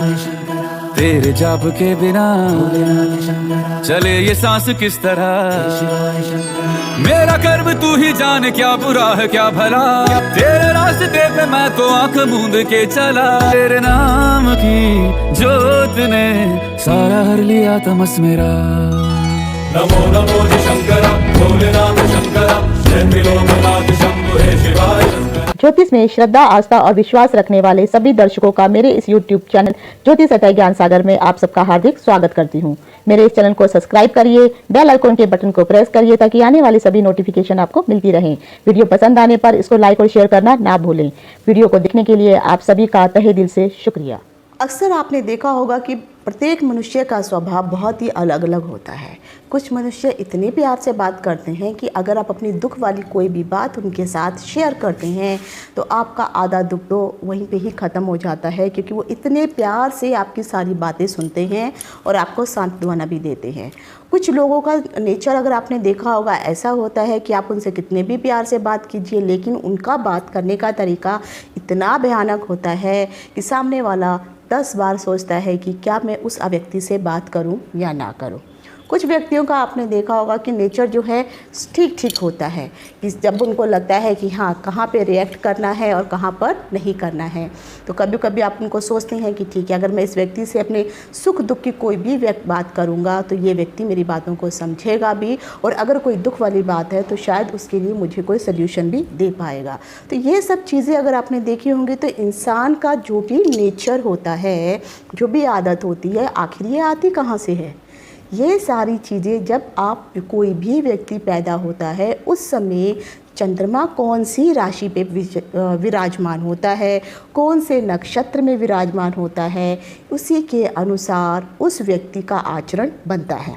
तेरे जाप के बिना चले ये सांस किस तरह। मेरा कर्म तू ही जाने, क्या बुरा है क्या भला, तेरे रास्ते पे मैं तो आंख मूंद के चला। तेरे नाम की जोत ने सारा हर लिया तमस मेरा। नमो नमो जी शंकरा, भोलेनाथ शंकरा, जय त्रिलोकनाथ शंभु हे शिवाय शंकरा। ज्योतिष में श्रद्धा, आस्था और विश्वास रखने वाले सभी दर्शकों का मेरे इस YouTube चैनल ज्योतिष अटय ज्ञान सागर में आप सबका हार्दिक स्वागत करती हूँ। मेरे इस चैनल को सब्सक्राइब करिए, बेल आइकन के बटन को प्रेस करिए ताकि आने वाली सभी नोटिफिकेशन आपको मिलती रहें। वीडियो पसंद आने पर इसको लाइक और शेयर करना ना भूलें। वीडियो को देखने के लिए आप सभी का तहे दिल से शुक्रिया। अक्सर आपने देखा होगा कि प्रत्येक मनुष्य का स्वभाव बहुत ही अलग अलग होता है। कुछ मनुष्य इतने प्यार से बात करते हैं कि अगर आप अपनी दुख वाली कोई भी बात उनके साथ शेयर करते हैं तो आपका आधा दुख तो वहीं पे ही ख़त्म हो जाता है, क्योंकि वो इतने प्यार से आपकी सारी बातें सुनते हैं और आपको सांत्वना भी देते हैं। कुछ लोगों का नेचर अगर आपने देखा होगा ऐसा होता है कि आप उनसे कितने भी प्यार से बात कीजिए, लेकिन उनका बात करने का तरीका इतना भयानक होता है कि सामने वाला 10 बार सोचता है कि क्या मैं उस व्यक्ति से बात करूं या ना करूं। कुछ व्यक्तियों का आपने देखा होगा कि नेचर जो है ठीक ठीक होता है कि जब उनको लगता है कि हाँ कहाँ पे रिएक्ट करना है और कहाँ पर नहीं करना है, तो कभी कभी आप उनको सोचते हैं कि ठीक है, अगर मैं इस व्यक्ति से अपने सुख दुख की कोई भी बात करूँगा तो ये व्यक्ति मेरी बातों को समझेगा भी, और अगर कोई दुख वाली बात है तो शायद उसके लिए मुझे कोई सल्यूशन भी दे पाएगा। तो ये सब चीज़ें अगर आपने देखी होंगी तो इंसान का जो भी नेचर होता है, जो भी आदत होती है, आखिर ये आती कहाँ से है? ये सारी चीज़ें जब आप कोई भी व्यक्ति पैदा होता है उस समय चंद्रमा कौन सी राशि पे विराजमान होता है, कौन से नक्षत्र में विराजमान होता है, उसी के अनुसार उस व्यक्ति का आचरण बनता है।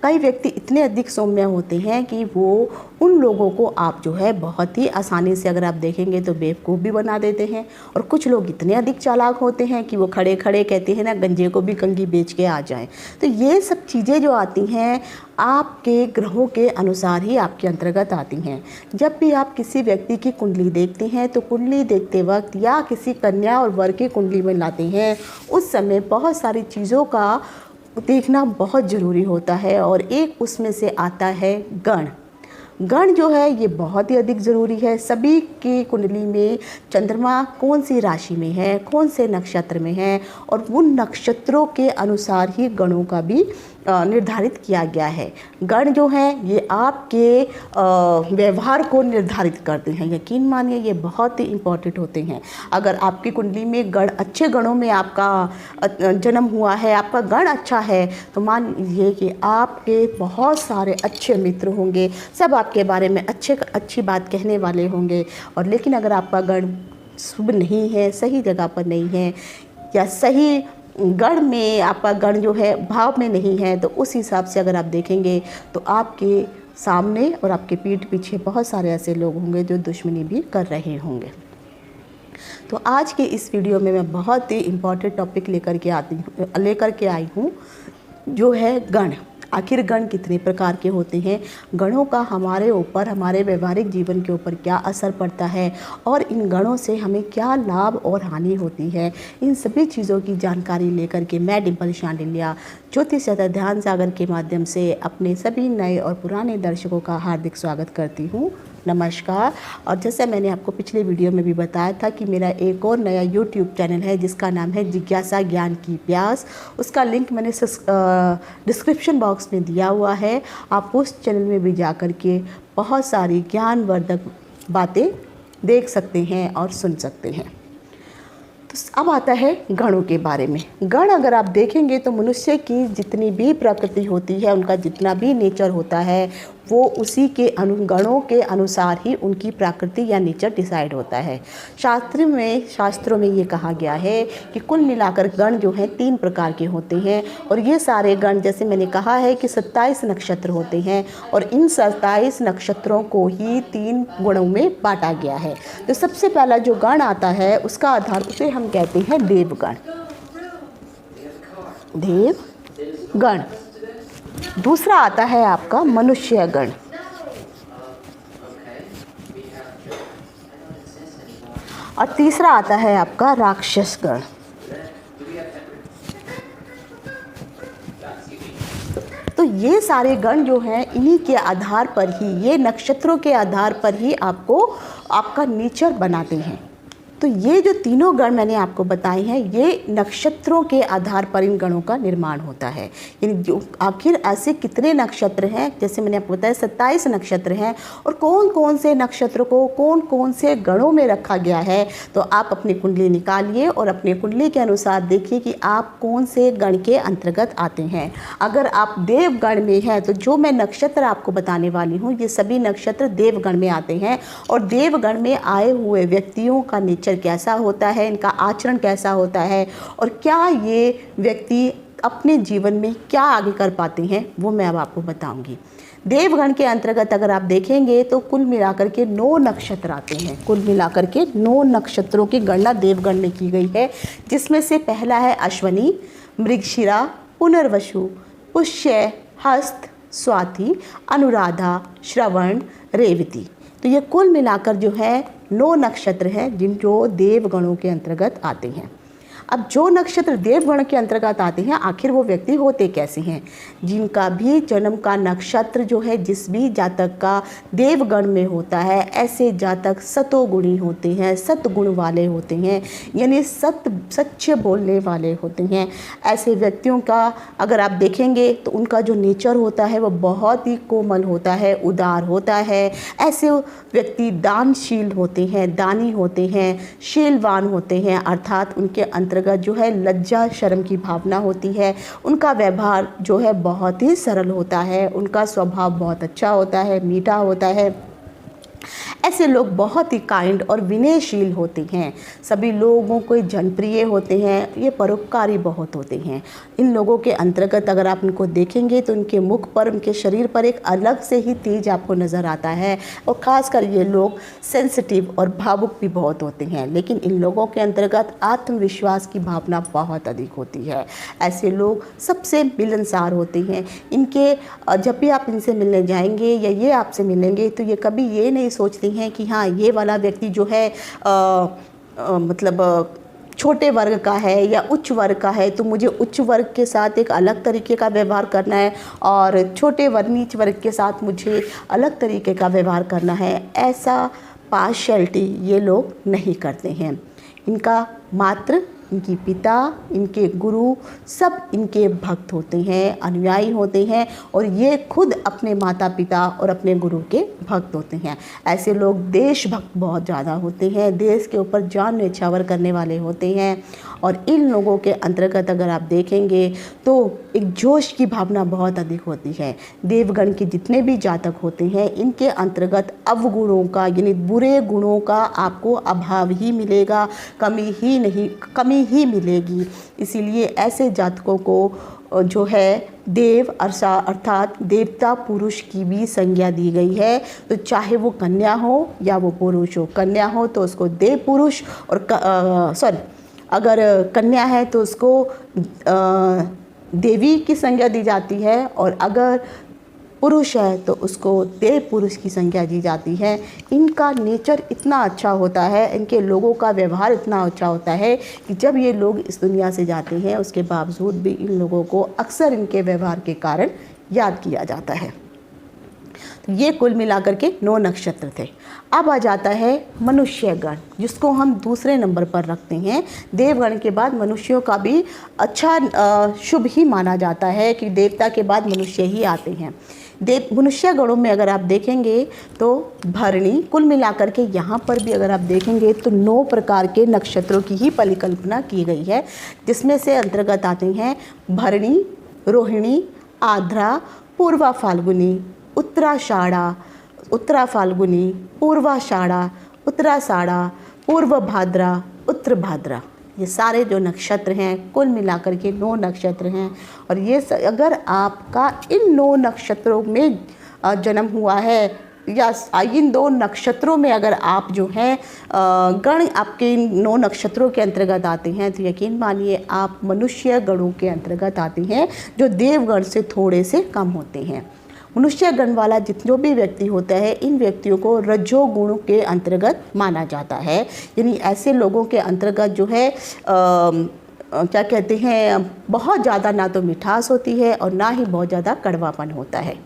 कई व्यक्ति इतने अधिक सौम्य होते हैं कि वो उन लोगों को आप जो है बहुत ही आसानी से अगर आप देखेंगे तो बेवकूफ़ भी बना देते हैं, और कुछ लोग इतने अधिक चालाक होते हैं कि वो खड़े खड़े कहते हैं ना, गंजे को भी कंघी बेच के आ जाएं। तो ये सब चीज़ें जो आती हैं आपके ग्रहों के अनुसार ही आपके अंतर्गत आती हैं। जब भी आप किसी व्यक्ति की कुंडली देखते हैं तो कुंडली देखते वक्त या किसी कन्या और वर की कुंडली में लाते हैं, उस समय बहुत सारी चीज़ों का देखना बहुत ज़रूरी होता है, और एक उसमें से आता है गण। गण जो है ये बहुत ही अधिक ज़रूरी है। सभी की कुंडली में चंद्रमा कौन सी राशि में है, कौन से नक्षत्र में है, और उन नक्षत्रों के अनुसार ही गणों का भी निर्धारित किया गया है। गण जो है ये आपके व्यवहार को निर्धारित करते हैं। यकीन मानिए ये बहुत ही इम्पोर्टेंट होते हैं। अगर आपकी कुंडली में गण, अच्छे गणों में आपका जन्म हुआ है, आपका गण अच्छा है, तो मान लीजिए कि आपके बहुत सारे अच्छे मित्र होंगे, सब आपके बारे में अच्छी बात कहने वाले होंगे। और लेकिन अगर आपका गण शुभ नहीं है, सही जगह पर नहीं है, या सही गण में आपका गण जो है भाव में नहीं है, तो उस हिसाब से अगर आप देखेंगे तो आपके सामने और आपके पीठ पीछे बहुत सारे ऐसे लोग होंगे जो दुश्मनी भी कर रहे होंगे। तो आज के इस वीडियो में मैं बहुत ही इम्पोर्टेंट टॉपिक लेकर के आई हूँ, जो है गण। आखिर गण कितने प्रकार के होते हैं, गणों का हमारे ऊपर, हमारे व्यवहारिक जीवन के ऊपर क्या असर पड़ता है, और इन गणों से हमें क्या लाभ और हानि होती है, इन सभी चीज़ों की जानकारी लेकर के मैं डिम्पल शांडिल्या ज्योतिष अटय ध्यान सागर के माध्यम से अपने सभी नए और पुराने दर्शकों का हार्दिक स्वागत करती हूँ। नमस्कार। और जैसे मैंने आपको पिछले वीडियो में भी बताया था कि मेरा एक और नया YouTube चैनल है जिसका नाम है जिज्ञासा ज्ञान की प्यास। उसका लिंक मैंने डिस्क्रिप्शन बॉक्स में दिया हुआ है। आप उस चैनल में भी जा कर के बहुत सारी ज्ञानवर्धक बातें देख सकते हैं और सुन सकते हैं। तो अब आता है गणों के बारे में। गण अगर आप देखेंगे तो मनुष्य की जितनी भी प्रकृति होती है, उनका जितना भी नेचर होता है, वो उसी के गणों के अनुसार ही उनकी प्रकृति या नेचर डिसाइड होता है। शास्त्रों में ये कहा गया है कि कुल मिलाकर गण जो हैं 3 प्रकार के होते हैं, और ये सारे गण, जैसे मैंने कहा है कि 27 नक्षत्र होते हैं, और इन 27 नक्षत्रों को ही 3 गुणों में बांटा गया है। तो सबसे पहला जो गण आता है उसका आधार, उसे हम कहते हैं देवगण। देवगण। दूसरा आता है आपका मनुष्य गण, और तीसरा आता है आपका राक्षस गण। ये सारे गण जो हैं इन्हीं के आधार पर ही, ये नक्षत्रों के आधार पर ही आपको आपका नेचर बनाते हैं। तो ये जो तीनों गण मैंने आपको बताए हैं, ये नक्षत्रों के आधार पर इन गणों का निर्माण होता है। यानी जो आखिर ऐसे कितने नक्षत्र हैं, जैसे मैंने आपको बताया 27 नक्षत्र हैं, और कौन कौन से नक्षत्रों को कौन कौन से गणों में रखा गया है, तो आप अपनी कुंडली निकालिए और अपनी कुंडली के अनुसार देखिए कि आप कौन से गण के अंतर्गत आते हैं। अगर आप देवगण में हैं तो जो मैं नक्षत्र आपको बताने वाली हूँ, ये सभी नक्षत्र देवगण में आते हैं। और देवगण में आए हुए व्यक्तियों का नेचर कैसा होता है, इनका आचरण कैसा होता है, और क्या ये व्यक्ति अपने जीवन में क्या आगे कर पाते हैं, वो मैं अब आपको बताऊंगी। देवगण के अंतर्गत अगर आप देखेंगे तो कुल मिलाकर के 9 नक्षत्र आते हैं। कुल मिलाकर के 9 नक्षत्रों की गणना देवगण में की गई है, जिसमें से पहला है अश्वनी, मृगशिरा, पुनर्वसु, पुष्य, हस्त, स्वाति, अनुराधा, श्रवण, रेवती। तो ये कुल मिलाकर जो है 9 नक्षत्र हैं जो देवगणों के अंतर्गत आते हैं। अब जो नक्षत्र देवगण के अंतर्गत आते हैं, आखिर वो व्यक्ति होते कैसे हैं? जिनका भी जन्म का नक्षत्र जो है, जिस भी जातक का देवगण में होता है, ऐसे जातक सतोगुणी होते हैं, सतगुण वाले होते हैं, यानी सच्चे बोलने वाले होते हैं। ऐसे व्यक्तियों का अगर आप देखेंगे तो उनका जो नेचर होता है वो बहुत ही कोमल होता है, उदार होता है। ऐसे व्यक्ति दानशील होते हैं, दानी होते हैं, शीलवान होते हैं, अर्थात उनके अंतर्गत जो है लज्जा शर्म की भावना होती है। उनका व्यवहार जो है बहुत ही सरल होता है, उनका स्वभाव बहुत अच्छा होता है, मीठा होता है। ऐसे लोग बहुत ही काइंड और विनयशील होते हैं, सभी लोगों को जनप्रिय होते हैं, ये परोपकारी बहुत होते हैं। इन लोगों के अंतर्गत अगर आप इनको देखेंगे तो उनके मुख पर, उनके शरीर पर एक अलग से ही तेज आपको नज़र आता है। और ख़ासकर ये लोग सेंसिटिव और भावुक भी बहुत होते हैं, लेकिन इन लोगों के अंतर्गत आत्मविश्वास की भावना बहुत अधिक होती है। ऐसे लोग सबसे मिलनसार होते हैं। इनके जब भी आप इनसे मिलने जाएंगे या ये आपसे मिलेंगे तो ये कभी ये नहीं सोचते हैं कि हाँ ये वाला व्यक्ति जो है मतलब छोटे वर्ग का है या उच्च वर्ग का है, तो मुझे उच्च वर्ग के साथ एक अलग तरीके का व्यवहार करना है और छोटे वर्ग नीच वर्ग के साथ मुझे अलग तरीके का व्यवहार करना है। ऐसा पार्शियलिटी ये लोग नहीं करते हैं। इनका मात्र इनकी पिता, इनके गुरु सब इनके भक्त होते हैं, अनुयायी होते हैं, और ये खुद अपने माता पिता और अपने गुरु के भक्त होते हैं। ऐसे लोग देशभक्त बहुत ज़्यादा होते हैं, देश के ऊपर जान न्यौछावर करने वाले होते हैं। और इन लोगों के अंतर्गत अगर आप देखेंगे तो एक जोश की भावना बहुत अधिक होती है। देवगण के जितने भी जातक होते हैं, इनके अंतर्गत अवगुणों का यानी बुरे गुणों का आपको अभाव ही मिलेगा, कमी ही मिलेगी। इसीलिए ऐसे जातकों को जो है देव अर्थात देवता पुरुष की भी संज्ञा दी गई है। तो चाहे वो कन्या हो या वो पुरुष हो, कन्या हो तो उसको देव पुरुष, और अगर कन्या है तो उसको देवी की संज्ञा दी जाती है, और अगर पुरुष है तो उसको देव पुरुष की संज्ञा दी जाती है। इनका नेचर इतना अच्छा होता है, इनके लोगों का व्यवहार इतना अच्छा होता है कि जब ये लोग इस दुनिया से जाते हैं उसके बावजूद भी इन लोगों को अक्सर इनके व्यवहार के कारण याद किया जाता है। तो ये कुल मिलाकर के 9 नक्षत्र थे। अब आ जाता है मनुष्य गण, जिसको हम दूसरे नंबर पर रखते हैं। देवगण के बाद मनुष्यों का भी अच्छा शुभ ही माना जाता है कि देवता के बाद मनुष्य ही आते हैं। मनुष्य गणों में अगर आप देखेंगे तो भरणी, कुल मिलाकर के यहाँ पर भी अगर आप देखेंगे तो 9 प्रकार के नक्षत्रों की ही परिकल्पना की गई है, जिसमें से अंतर्गत आते हैं भरणी, रोहिणी, आर्द्रा, पूर्वा फाल्गुनी, उत्तराषाढ़ा, उत्तरा फाल्गुनी, पूर्वाषाढ़ा, उत्तराषाढ़ा, पूर्व भाद्रा, उत्तर भाद्रा। ये सारे जो नक्षत्र हैं कुल मिलाकर के 9 नक्षत्र हैं। और ये अगर आपका इन 9 नक्षत्रों में जन्म हुआ है या इन 2 नक्षत्रों में अगर आप जो हैं गण आपके इन 9 नक्षत्रों के अंतर्गत आते हैं, तो यकीन मानिए आप मनुष्य गणों के अंतर्गत आते हैं, जो देवगण से थोड़े से कम होते हैं। मनुष्य गण वाला जो भी व्यक्ति होता है, इन व्यक्तियों को रजोगुण के अंतर्गत माना जाता है। यानी ऐसे लोगों के अंतर्गत जो है क्या कहते हैं, बहुत ज़्यादा ना तो मिठास होती है और ना ही बहुत ज़्यादा कड़वापन होता है।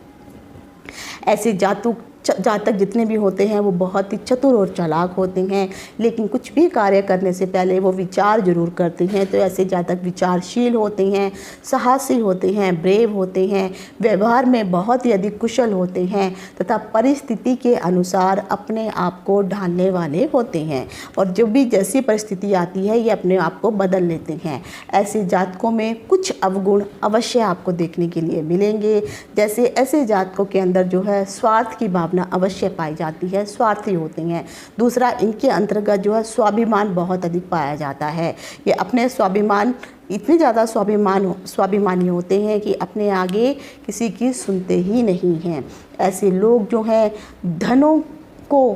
ऐसे जातक जितने भी होते हैं वो बहुत ही चतुर और चालाक होते हैं, लेकिन कुछ भी कार्य करने से पहले वो विचार जरूर करते हैं। तो ऐसे जातक विचारशील होते हैं, साहसी होते हैं, ब्रेव होते हैं, व्यवहार में बहुत ही अधिक कुशल होते हैं तथा परिस्थिति के अनुसार अपने आप को ढालने वाले होते हैं और जब भी जैसी परिस्थिति आती है ये अपने आप को बदल लेते हैं। ऐसे जातकों में कुछ अवगुण अवश्य आपको देखने के लिए मिलेंगे। जैसे ऐसे जातकों के अंदर जो है स्वार्थ की भावना अवश्य पाई जाती है, स्वार्थी होते हैं। दूसरा, इनके अंतर्गत जो है स्वाभिमान बहुत अधिक पाया जाता है। ये अपने स्वाभिमान इतने ज़्यादा स्वाभिमानी होते हैं कि अपने आगे किसी की सुनते ही नहीं हैं। ऐसे लोग जो हैं धनों को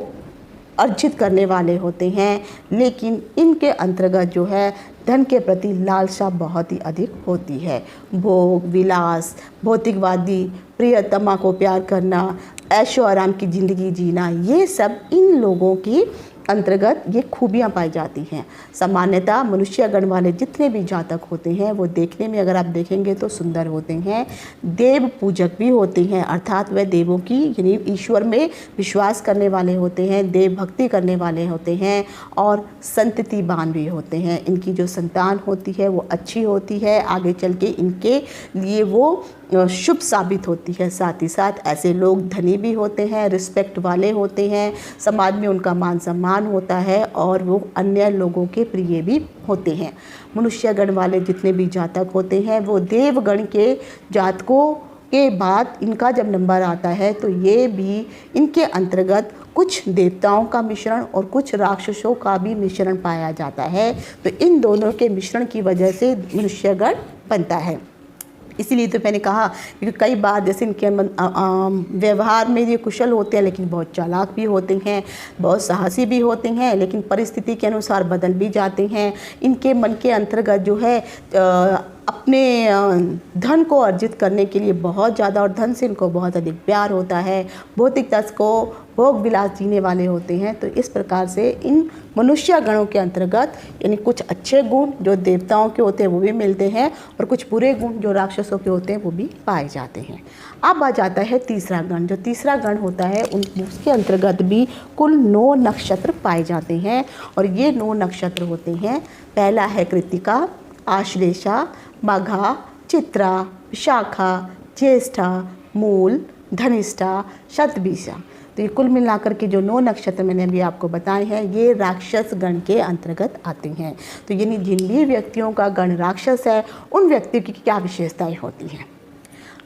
अर्जित करने वाले होते हैं, लेकिन इनके अंतर्गत जो है धन के प्रति लालसा बहुत ही अधिक होती है। भोग विलास, भौतिकवादी, प्रियतमा को प्यार करना, ऐशो आराम की ज़िंदगी जीना, ये सब इन लोगों की अंतर्गत ये खूबियाँ पाई जाती हैं। सामान्यतः मनुष्य गण वाले जितने भी जातक होते हैं वो देखने में अगर आप देखेंगे तो सुंदर होते हैं, देव पूजक भी होते हैं, अर्थात वह देवों की यानी ईश्वर में विश्वास करने वाले होते हैं, देव भक्ति करने वाले होते हैं और संततिवान भी होते हैं। इनकी जो संतान होती है वो अच्छी होती है, आगे चल के इनके लिए वो शुभ साबित होती है। साथ ही साथ ऐसे लोग धनी भी होते हैं, रिस्पेक्ट वाले होते हैं, समाज में उनका मान सम्मान होता है और वो अन्य लोगों के प्रिय भी होते हैं। मनुष्य गण वाले जितने भी जातक होते हैं वो देवगण के जातकों के बाद इनका जब नंबर आता है तो ये भी इनके अंतर्गत कुछ देवताओं का मिश्रण और कुछ राक्षसों का भी मिश्रण पाया जाता है। तो इन दोनों के मिश्रण की वजह से मनुष्यगण बनता है। इसीलिए तो मैंने कहा कि कई बार जैसे इनके व्यवहार में ये कुशल होते हैं लेकिन बहुत चालाक भी होते हैं, बहुत साहसी भी होते हैं, लेकिन परिस्थिति के अनुसार बदल भी जाते हैं। इनके मन के अंतर्गत जो है अपने धन को अर्जित करने के लिए बहुत ज़्यादा और धन से इनको बहुत अधिक प्यार होता है, भौतिकता को भोग विलास जीने वाले होते हैं। तो इस प्रकार से इन मनुष्य गणों के अंतर्गत यानी कुछ अच्छे गुण जो देवताओं के होते हैं वो भी मिलते हैं और कुछ बुरे गुण जो राक्षसों के होते हैं वो भी पाए जाते हैं। अब आ जाता है तीसरा गण। जो तीसरा गण होता है उसके अंतर्गत भी कुल 9 नक्षत्र पाए जाते हैं और ये 9 नक्षत्र होते हैं। पहला है कृत्तिका, आश्लेषा, मघा, चित्रा, विशाखा, ज्येष्ठा, मूल, धनिष्ठा, शतभिषा। तो ये कुल मिलाकर के जो 9 नक्षत्र मैंने अभी आपको बताए हैं ये राक्षस गण के अंतर्गत आते हैं। तो यानी जिन भी व्यक्तियों का गण राक्षस है उन व्यक्तियों की क्या विशेषताएं होती हैं।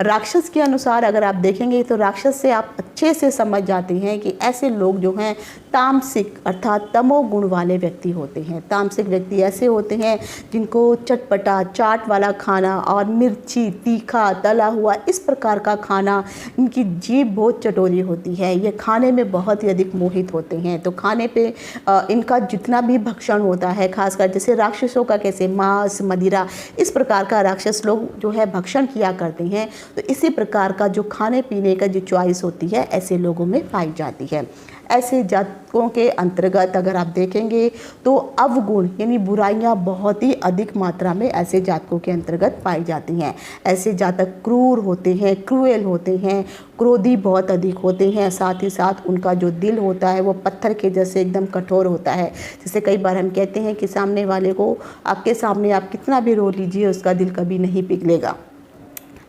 राक्षस के अनुसार अगर आप देखेंगे तो राक्षस से आप अच्छे से समझ जाते हैं कि ऐसे लोग जो हैं तामसिक अर्थात तमोगुण वाले व्यक्ति होते हैं। तामसिक व्यक्ति ऐसे होते हैं जिनको चटपटा चाट वाला खाना और मिर्ची, तीखा, तला हुआ इस प्रकार का खाना, इनकी जीभ बहुत चटोरी होती है, ये खाने में बहुत ही अधिक मोहित होते हैं। तो खाने पे इनका जितना भी भक्षण होता है, खासकर जैसे राक्षसों का कैसे मांस, मदिरा, इस प्रकार का राक्षस लोग जो है भक्षण किया करते हैं। तो इसी प्रकार का जो खाने पीने का जो चॉइस होती है ऐसे लोगों में पाई जाती है। ऐसे जातकों के अंतर्गत अगर आप देखेंगे तो अवगुण यानी बुराइयां बहुत ही अधिक मात्रा में ऐसे जातकों के अंतर्गत पाई जाती हैं। ऐसे जातक क्रूर होते हैं, क्रूएल होते हैं, क्रोधी बहुत अधिक होते हैं। साथ ही साथ उनका जो दिल होता है वो पत्थर के जैसे एकदम कठोर होता है। जैसे कई बार हम कहते हैं कि सामने वाले को आपके सामने आप कितना भी रो लीजिए उसका दिल कभी नहीं पिघलेगा।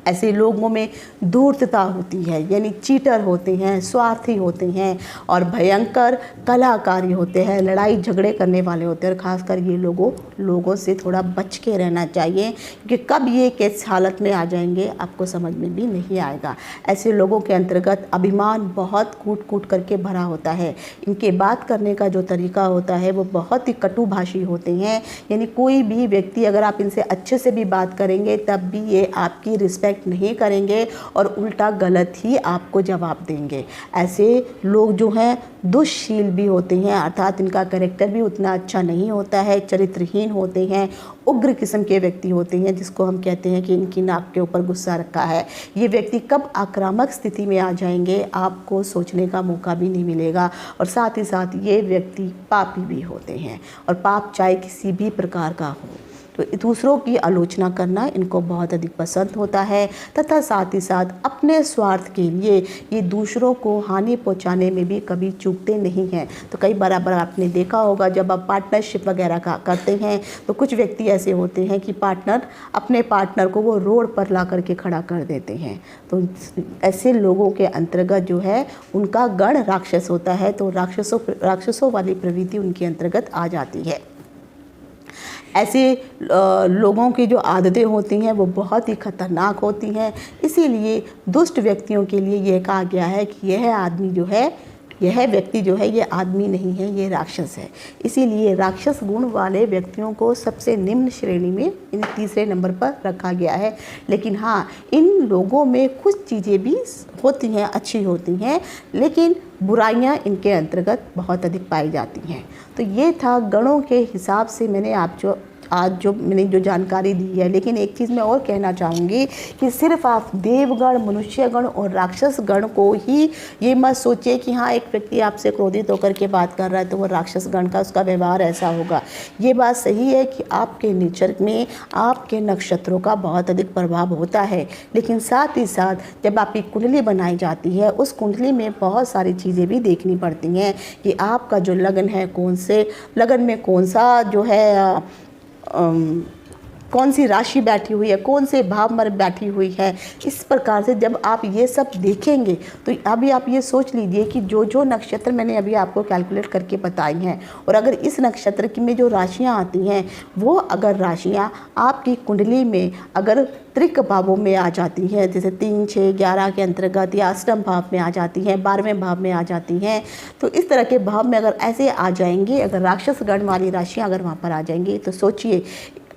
ऐसे लोगों में धूर्तता होती है यानी चीटर होते हैं, स्वार्थी होते हैं और भयंकर कलाकारी होते हैं, लड़ाई झगड़े करने वाले होते हैं। और ख़ासकर ये लोगों से थोड़ा बच के रहना चाहिए क्योंकि कब ये किस हालत में आ जाएंगे आपको समझ में भी नहीं आएगा। ऐसे लोगों के अंतर्गत अभिमान बहुत कूट कूट करके भरा होता है। इनके बात करने का जो तरीका होता है वो बहुत ही कटुभाषी होते हैं। यानी कोई भी व्यक्ति अगर आप इनसे अच्छे से भी बात करेंगे तब भी ये आपकी रिस्पेक्ट नहीं करेंगे और उल्टा गलत ही आपको जवाब देंगे। ऐसे लोग जो हैं दुष्शील भी होते हैं अर्थात इनका कैरेक्टर भी उतना अच्छा नहीं होता है, चरित्रहीन होते हैं, उग्र किस्म के व्यक्ति होते हैं जिसको हम कहते हैं कि इनकी नाक के ऊपर गुस्सा रखा है। ये व्यक्ति कब आक्रामक स्थिति में आ जाएंगे आपको सोचने का मौका भी नहीं मिलेगा। और साथ ही साथ ये व्यक्ति पापी भी होते हैं और पाप चाहे किसी भी प्रकार का हो तो दूसरों की आलोचना करना इनको बहुत अधिक पसंद होता है तथा साथ ही साथ अपने स्वार्थ के लिए ये दूसरों को हानि पहुंचाने में भी कभी चूकते नहीं हैं। तो कई बार आपने देखा होगा जब आप पार्टनरशिप वगैरह का करते हैं तो कुछ व्यक्ति ऐसे होते हैं कि अपने पार्टनर को वो रोड पर ला करके खड़ा कर देते हैं। तो ऐसे लोगों के अंतर्गत जो है उनका गण राक्षस होता है, तो राक्षसों वाली प्रवृत्ति उनके अंतर्गत आ जाती है। ऐसे लोगों की जो आदतें होती हैं वो बहुत ही खतरनाक होती हैं। इसीलिए दुष्ट व्यक्तियों के लिए यह कहा गया है कि यह व्यक्ति जो है ये आदमी नहीं है, ये राक्षस है। इसीलिए राक्षस गुण वाले व्यक्तियों को सबसे निम्न श्रेणी में तीसरे नंबर पर रखा गया है। लेकिन हाँ, इन लोगों में कुछ चीज़ें भी होती हैं, अच्छी होती हैं, लेकिन बुराइयां इनके अंतर्गत बहुत अधिक पाई जाती हैं। तो ये था गणों के हिसाब से मैंने आज जो जानकारी दी है। लेकिन एक चीज़ मैं और कहना चाहूँगी कि सिर्फ आप देवगण, मनुष्यगण और राक्षस गण को ही ये मत सोचिए कि हाँ एक व्यक्ति आपसे क्रोधित होकर के बात कर रहा है तो वो राक्षस गण का उसका व्यवहार ऐसा होगा। ये बात सही है कि आपके नेचर में आपके नक्षत्रों का बहुत अधिक प्रभाव होता है, लेकिन साथ ही साथ जब आपकी कुंडली बनाई जाती है उस कुंडली में बहुत सारी चीज़ें भी देखनी पड़ती हैं कि आपका जो लगन है लगन में कौन सा जो है कौन सी राशि बैठी हुई है, कौन से भाव में बैठी हुई है। इस प्रकार से जब आप ये सब देखेंगे तो अभी आप ये सोच लीजिए कि जो नक्षत्र मैंने अभी आपको कैलकुलेट करके बताई हैं और अगर इस नक्षत्र की में जो राशियां आती हैं वो अगर राशियां आपकी कुंडली में अगर त्रिक भावों में आ जाती हैं, जैसे 3, 6, 11 के अंतर्गत या अष्टम भाव में आ जाती हैं, 12वें भाव में आ जाती हैं, तो इस तरह के भाव में अगर ऐसे आ जाएंगे, अगर राक्षस गण वाली राशियाँ अगर वहाँ पर आ जाएंगी तो सोचिए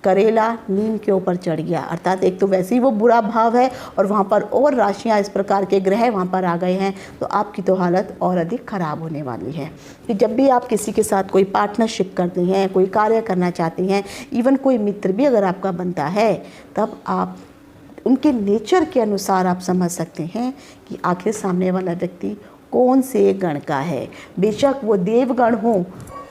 करेला नीम के ऊपर चढ़ गया। अर्थात एक तो वैसे ही वो बुरा भाव है और वहाँ पर और राशियाँ इस प्रकार के ग्रह वहाँ पर आ गए हैं तो आपकी तो हालत और अधिक खराब होने वाली है। कि जब भी आप किसी के साथ कोई पार्टनरशिप करते हैं, कोई कार्य करना चाहते हैं, इवन कोई मित्र भी अगर आपका बनता है, तब आप उनके नेचर के अनुसार आप समझ सकते हैं कि आखिर सामने वाला व्यक्ति कौन से गण का है। बेशक वो देवगण हो,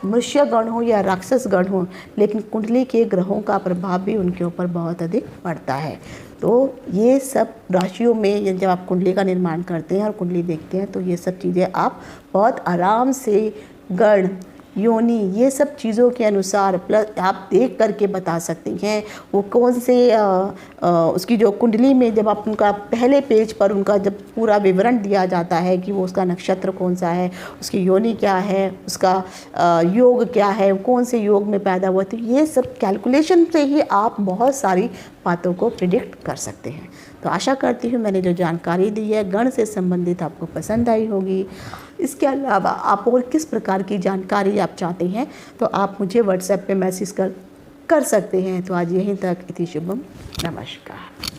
मनुष्य गण हो या राक्षस गण हो, लेकिन कुंडली के ग्रहों का प्रभाव भी उनके ऊपर बहुत अधिक पड़ता है। तो ये सब राशियों में जब आप कुंडली का निर्माण करते हैं और कुंडली देखते हैं तो ये सब चीज़ें आप बहुत आराम से गण, योनि, ये सब चीज़ों के अनुसार प्लस आप देख करके बता सकते हैं वो कौन से उसकी जो कुंडली में जब आप उनका पहले पेज पर उनका जब पूरा विवरण दिया जाता है कि वो उसका नक्षत्र कौन सा है, उसकी योनि क्या है, उसका योग क्या है, कौन से योग में पैदा हुआ, तो ये सब कैलकुलेशन से ही आप बहुत सारी बातों को प्रिडिक्ट कर सकते हैं। तो आशा करती हूँ मैंने जो जानकारी दी है गण से संबंधित आपको पसंद आई होगी। इसके अलावा आप और किस प्रकार की जानकारी आप चाहते हैं तो आप मुझे व्हाट्सएप पे मैसेज कर सकते हैं। तो आज यहीं तक, इति शुभम, नमस्कार।